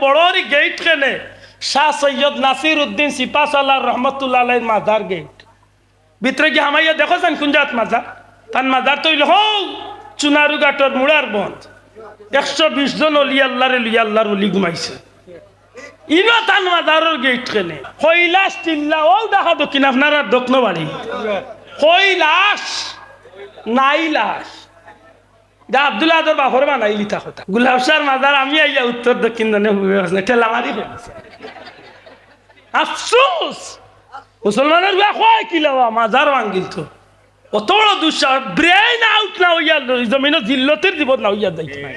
বড়রি gate কেনে শাহ সৈয়দ নাসির উদ্দিন সিপাসাল্লাহ রহমতুল্লাহ আলাইহির মাজার gate ভিতরে গিয়ে হামাইয়া দেখো যান কুঞ্জাত মাজার তান মাজার তৈল হও চুনারুঘাটর মুড়ার বন্ধ 120 জন অলি আল্লাহর অলি ঘুমাইছে ইনো তান মাজারের গেট কেনে কৈলাস টিল্লা ও দেখা দক্ষিণ আপনারা দক্ষিণ বাড়ি কৈলাস নাই লাশ দা আব্দুল্লাহ আদর বাফর বানাই লিখা কথা গুলাবশার মাজার আমি আইয়া উত্তর দক্ষিণ জনে ঠেলা মারি ফেলছে আফসোস মুসলমানের কয় কি লওয়া মাজার ভাঙ্গিল তো অত বড় দুঃসাহস ব্রেইন আউট না হইয়া জমিনের জিল্লতের জীবন না হইয়া যাইতে নাই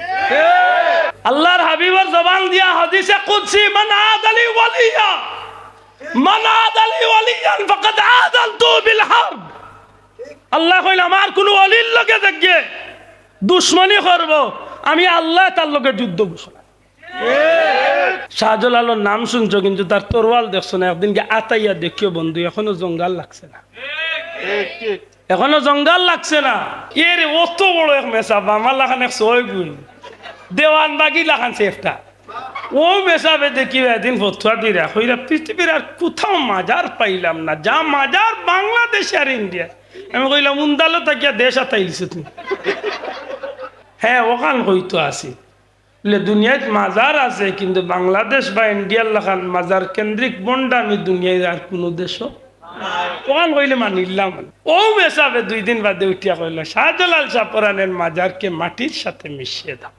আল্লাহর হাবিবের জবান দিয়া হাদিসে কুদসি মান আদালি ওয়ালিয়ান ফাকাদ আদালতু বিল হারব আল্লাহ কইল আমার কোন ওলির লগে দেখে দুশ্মনী করব আমি আল্লাহ তার লগে যুদ্ধ ঘোষণা শাহজালালের নাম শুনছো কিন্তু তার তরোয়াল দেখছো না একদিনকে আতাইয়া দেখিও বন্ধু এখনো জঙ্গল লাগছে না এখনো জঙ্গল লাগছে না এর অত বড় এক মেসাব আমার লাখান এক ছয় গুণ দেওয়ান বাগি লাখান সেফটা ও মেসাবে দেখি এদিন ফতুয়া দিরা হইরা পৃথিবীর আর কোথাও মাজার পাইলাম না যা মাজার বাংলাদেশ আর ইন্ডিয়া আমি কইলাম উন্দালো তাকিয়া দেশ আতাইলিস তুমি হ্যাঁ ওখান হইতো আছে বলে দুনিয়ায় মাজার আছে কিন্তু বাংলাদেশ বা ইন্ডিয়ার লাখান মাজার কেন্দ্রিক বন্ডা আমি দুনিয়ায় আর কোনো দেশও ওখান কইলে মানিলাম ও মেসাবে 2 দিন বাদে উঠিয়া কইল শাহজালাল শাহপরানের মাজারকে মাটির সাথে মিশিয়ে দাও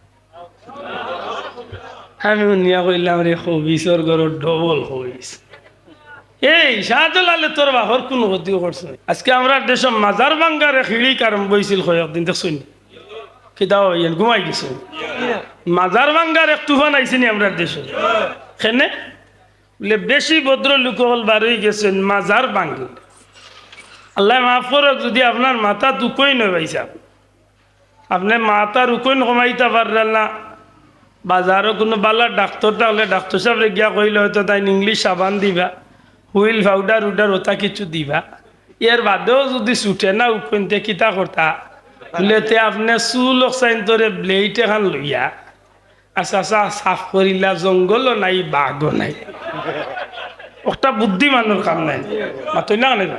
আমি উনিয়া কইলাম রে হবিসর গরো ডবল হবিস এই শাহজালালে তোর বাহর কোনো ক্ষতি করছে আজকে আমরা দেশ মাজার ভাঙ্গারে খিড়ি কারণ বইছিল কয়েকদিন দেখছুন কিতাও ইয়ান ঘুমাই গেছে মাজার ভাঙ্গার এক তুফান আইসিনি আমরা দেশে খেনে বলে বেশি ভদ্র লোক হল বারই গেছেন মাজার ভাঙ্গি আল্লাহ মাফ করক যদি আপনার মাথা দুকই নয় পাইছা আপনি মাথা রুকইন কমাইতে পারলেন না বাজারও কোনো বালা ডাক্তার থাকলে ডাক্তার সাহেব গিয়া কইলে হয়তো তাই ইংলিশ সাবান দিবা হুইল পাউডার উডার ওটা কিছু দিবা এর বাদেও যদি ছুটে না উকইনতে কিতা করতা বলেতে আপনি চুল চাইন তোরে ব্লেড এখন লইয়া আচ্ছা আচ্ছা সাফ করিলা জঙ্গলও নাই বাঘও নাই একটা বুদ্ধিমানের কাম নাই মাতই না না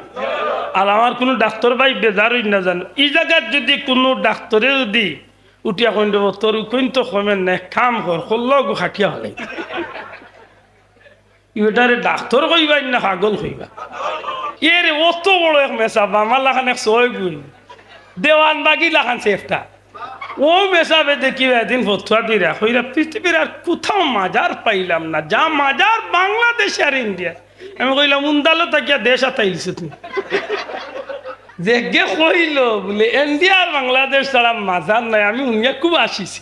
আর আমার কোনো ডাক্তার ভাই বেজারই না জানো এই জায়গার যদি কোনো ডাক্তারে যদি উঠিয়া কইন দেব তোর কইন তো কমেন না কাম কর হল্লগ খাটিয়া হলে এটারে ডাক্তার কইবা না পাগল কইবা এর অত বড় এক মেসাব আমার লাখান এক ছয় গুণ দেওয়ান বাগি লাখান সেফটা ও মেসাবে দেখি এদিন ফতুয়া দিরা হইরা পৃথিবীর আর কোথাও মাজার পাইলাম না যা মাজার বাংলাদেশ আর ইন্ডিয়া আমি কইলাম উন্দালো তাকিয়া দেশ আতাইলিস তুমি দেখে কইল বলে ইন্ডিয়া আর বাংলাদেশ ছাড়া মাজার নাই আমি উনিয়া খুব আসিছি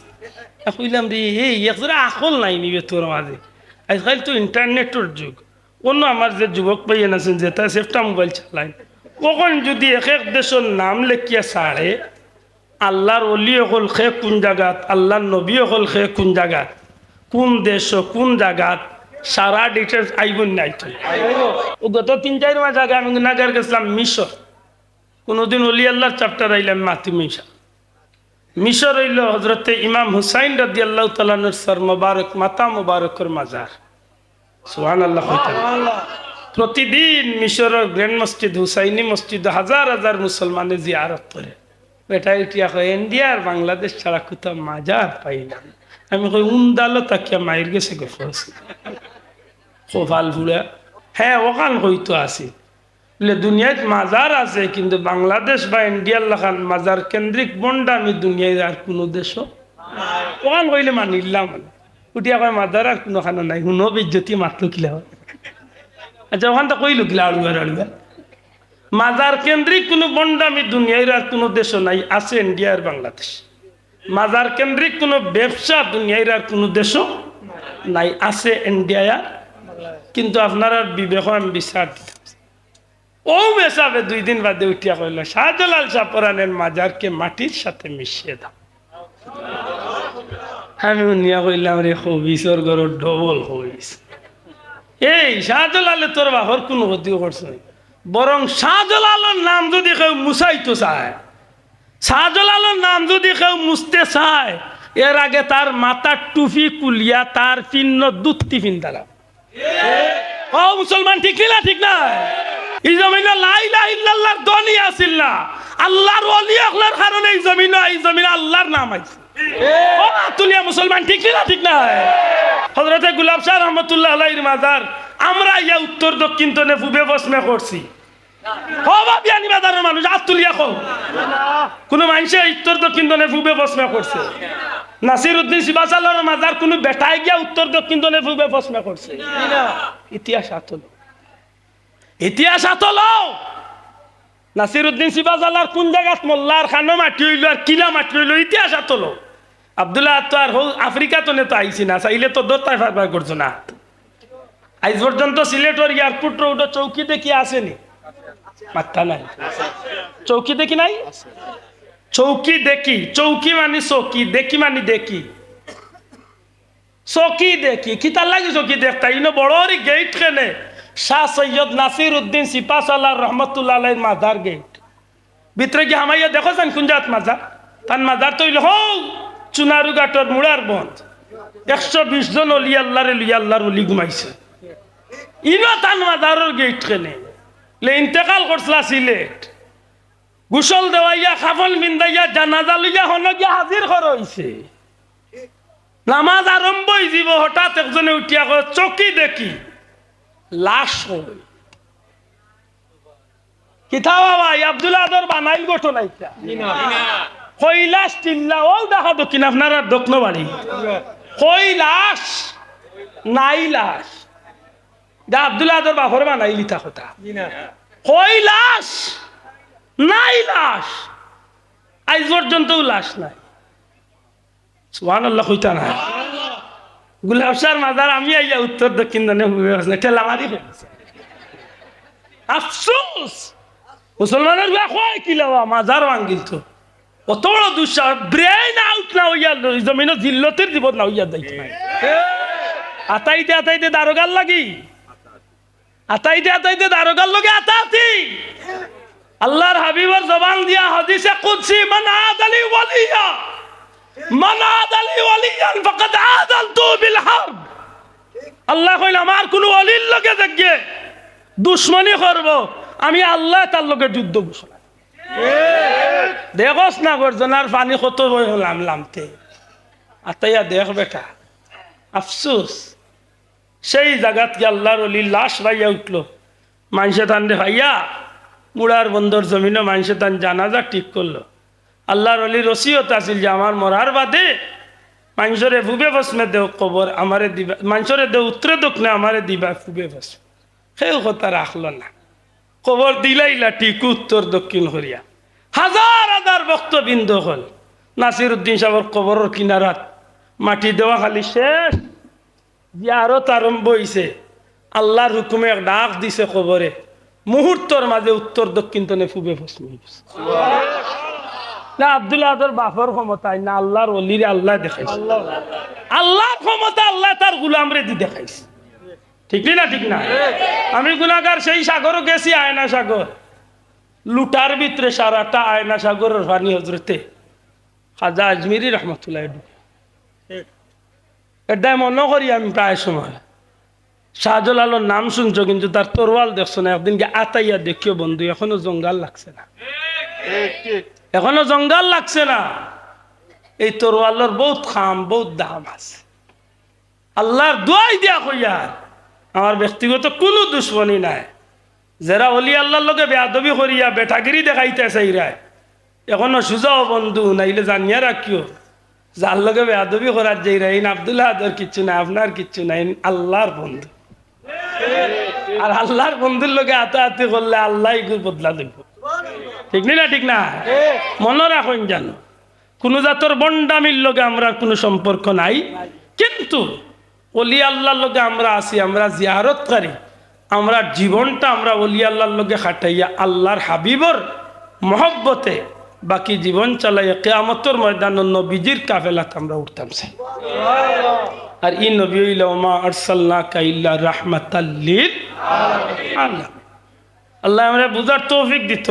কইলাম রে এই একজোড়া আকল নাই নিবে তোর মাঝে আজকাল তো ইন্টারনেটের যুগ অন্য আমার যে যুবক পাইয়েন আছেন যে তার সেফটা মোবাইল চালায় কখন যদি এক এক দেশের নাম লেখিয়া ছাড়ে আল্লাহর অলি হল খে কোন জায়গাত আল্লাহর নবী হল খে কোন জায়গাত কোন দেশ কোন জায়গাত সারা ডিটেলস আইবন নাই তো ও গত 3-4 মাস আগে আমি নাগার গেছিলাম মিশর কোনোদিন অলি আল্লাহর চ্যাপ্টার আইলাম মাতি মিশর হইল হজরতে ইমাম হুসাইন রাদিয়াল্লাহু তাআলা আনহুর সর মুবারক মাতা মুবারকের মাজার সুবহানাল্লাহ প্রতিদিন মিশরের গ্র্যান্ড মসজিদ হুসাইনি মসজিদ হাজার হাজার মুসলমানে জিয়ারত করে বেটা ইটিয়া কয় ইন্ডিয়া আর বাংলাদেশ ছাড়া কোথাও মাজার পাইলাম আমি কই উন্দালো তাকিয়া মায়ের গেছে গে ফসি খোফাল ফুলা হ্যাঁ ওখান হইতো আছে বলে দুনিয়ায় মাজার আছে কিন্তু বাংলাদেশ বা ইন্ডিয়ার লাখান মাজার কেন্দ্রিক বন্ডা আমি দুনিয়ায় আর কোনো দেশও ওখান কইলে মানিলাম উঠিয়া কয় মাজার আর কোনোখানে নাই শুনো বেজ্জতি মাতলো কিলা আচ্ছা ওখান তো কইলো কিলা আড়ুবার মাজার কেন্দ্রিক কোনো বন্ডা আমি দুনিয়ার আর কোনো দেশও নাই আছে ইন্ডিয়া আর বাংলাদেশ মাজার কেন্দ্রিক কোনো ব্যবসা দুনিয়ার আর কোনো দেশও নাই আছে ইন্ডিয়া কিন্তু আপনার আর বিবেক আমি বিচার দিতে ও মেসাবে 2 দিন বাদে উঠিয়া কইল শাহজালাল শাহপরানের মাজারকে মাটির সাথে মিশিয়ে দাও আমি উনিয়া কইলাম রে হবিসর গরো ডবল হবিস এই শাহজালালে তোর বাহর কোনো ক্ষতি করছে বরং শাহজালালের নাম যদি কেউ মুছাইতে চায় শাহজালালের নাম যদি কেউ মুছতে চায় এর আগে তার মাথার টুপি কুলিয়া তার চিহ্ন দুত্তি ফিন্দালাম। ও মুসলমান, ঠিক না ঠিক না? এই জমিনে লা ইলাহা ইল্লাল্লাহর ধ্বনি আসিল না, আল্লাহর ওলি আল্লাহর কারণে এই জমিনে আল্লাহর নাম আইছে। ও তুলিয়া মুসলমান, ঠিক না ঠিক না? হযরতে গুলাব শাহ রহমাতুল্লাহ আলাইহির মাজার আমরা ইয়া উত্তর দক্ষিণ তনে পূবে পশ্চিমে করছি। বিয়ানি বাজারের মানুষ হাত তুলিয়া কও, কোন মানুষে উত্তর দক্ষিণ তনে পূবে পশ্চিমে করছে? নাসিরউদ্দিন সিবাসালার মাজার কোন বেটায় গিয়া উত্তর দক্ষিণ তনে পূবে পশ্চিমে করছে? ইতিহাস আতলো, ইতিহাস আতলো। নাসিরউদ্দিন সিবাসালার কোন জায়গাত মোল্লার খানো মাটি হইল আর কিলা মাটি হইল, ইতিহাস আতলো। আব্দুল্লাহ তো আর আফ্রিকা তনে তো আইছি না, চাইলে তো দরতায় ফারবার করছো না। আজ পর্যন্ত সিলেটের এয়ারপোর্ট রোড চৌকি দেখি আসেনি? মাথা নাই, চৌকি দেখি নাই? চৌকি দেখি, চৌকি মানে চৌকি, দেখি মানে দেখি, চৌকি দেখি কি তার লাগে? চৌকি দেখতা ইনো বড় গেট কেনে শাহ সৈয়দ নাসিরউদ্দিন সিপাহসালার রহমতুল্লাহ আলাইহির মাজার গেট। ভিতরে গিয়ে হামাইয়া দেখো যান কোন জাত মাজার? তার মাজার তো হৌ চুনারু ঘাটর মুড়ার বন্ধ। 120 জন অলি আল্লাহরে লইয়া আল্লাহর অলি ঘুমাইছে। ইনো তান মাজারের গেট কেনে লে ইন্তেকাল করছলা সিলেট, গোসল দেওয়াইয়া খাফন বিন্দাইয়া জানাজা লইয়া হন গিয়া হাজির করা হইছে। নামাজ আরম্ভ হইব, হঠাৎ একজনে উঠিয়া কয় চকি দেখি লাশ হই। কিতা বাবা আব্দুল্লাহ আদর বানাইল ঘটনা ইটা কৈলাস টিল্লা ও দেখা দক্ষিণ আপনার দক্ষিণ বাড়ি কৈলাস নাই লাশ আব্দুল্লাহ আদর বাপর বানাইল ইটা কথা। কৈলাস নাই লাশ, আজ পর্যন্ত লাশ নাই। সুবহানাল্লাহ কইতা না? গুলাব শাহর মাজার আমি আইয়া উত্তর দক্ষিণ ঠেলা মারি ফেলছে। আফসোস মুসলমানের কয় কি লাওয়া মাজার ভাঙ্গিল তো অত বড় দুঃসাহস, ব্রেইন আউট না হইয়া জমিন জিল্লতের জীবন না হইয়া যাইতে নাই। আতাইতে আতাইতে দারোগার লাগি, আতাইতে আতাইতে দারোগার লগে আতাতি আল্লাহর হাবিবের জবান দিয়া হাদিসে কুদসি মান আদালি ওয়ালিয়া, মান আদালি ওয়ালিয়ান ফাকাদ আদালতু বিল হারব। আল্লাহ কইল আমার কোন ওলির লগে দেখগে দুশমনি করব, আমি আল্লাহ তার লগে যুদ্ধ ঘোষণা। দেখোস না গর্জনার পানি কত হলাম লামতে আতাইয়া দেখ বেটা। আফসোস সেই জায়গাত কি আল্লাহর ওলি লাশ ভাইয়া উঠলো, মানুষে তান রে ভাইয়া মুড়ার বন্দর জমিনে মানুষে তান জানাজা ঠিক করলো। আল্লাহর ওলির ওসিয়ত আছিল যে আমার মরার বাদে মানুষরে ফুবে বসমে দেও কবর আমারে দিবা, মানুষরে দেও উত্তরে দক্ষিণে আমারে দিবা ফুবে বসম। সেই কথা রাখলো না, কবর দিলাইলা ঠিক উত্তর দক্ষিণ করিয়া। হাজার হাজার ভক্তবৃন্দ হল নাসিরউদ্দিন সাহেবের কবরের কিনারাত মাটি দেওয়া খালি শেষ, জিয়ারত আরম্ভ হইছে। আল্লাহর হুকুমে এক ডাক দিছে কবরে, মুহূর্তর মাঝে উত্তর দক্ষিণ তনে ফুবে বসম। না আব্দুল্লাহ আদর বাপর ক্ষমতায় না আল্লাহর ওলিরে আল্লাহ দেখাইছে, আল্লাহর ক্ষমতা আল্লাহ তার গুলামরে দি দেখাইছে। ঠিক না ঠিক না? আমি গুনাহগার সেই সাগরও গেছি, আয়না সাগর, লুটার ভিতরে সারাটা আয়না সাগরের পানি হজরতে খাজা আজমিরি রহমতুল্লাহ ঢুকে। এটা মনে করি আমি প্রায় সময় শাহজালালের নাম শুনছো কিন্তু তার তরোয়াল দেখছো না। একদিনকে আতাইয়া দেখিও বন্ধু, এখনো জঙ্গল লাগছে না, এখনো জঙ্গল লাগছে না। এই তরোয়ালের বহুত খাম বহুত দাম আছে। আল্লাহর দোয়াই দিয়া কইয়া আমার ব্যক্তিগত কোনো দুশ্মনী নাই। যারা অলি আল্লাহর লগে বেয়াদবি করিয়া বেটাগিরি দেখাইতে চাইরায় এখনো সুজাও বন্ধু নাইলে জানিয়া রাখিও, যার লগে বেয়াদবি করার যাইরাই আব্দুল্লাহ আদর কিচ্ছু নাই, আপনার কিচ্ছু নাই, আল্লাহর বন্ধু। আর আল্লাহর বন্ধুর লগে আতাহাতি করলে আল্লাহ বদলা দেব। ঠিক না ঠিক না? মনে রাখুন জানো কোন জাতর বন্ডামির লগে আমরা কোনো সম্পর্ক নাই, কিন্তু অলি আল্লাহর লগে আমরা আছি, আমরা জিয়ারতকারী, আমরা জীবনটা আমরা অলি আল্লাহর লগে খাটাইয়া আল্লাহর হাবিবর মহব্বতে বাকি জীবন চালাইয়া কিয়ামতের ময়দানে নবীজির কাফেলাত আমরা উঠতাম। আর ই নবী হইল মা আরসালনাকা ইল্লা রাহমাতাল লিল আলামিন। আল্লাহ আমরা বুঝার তৌফিক দিত।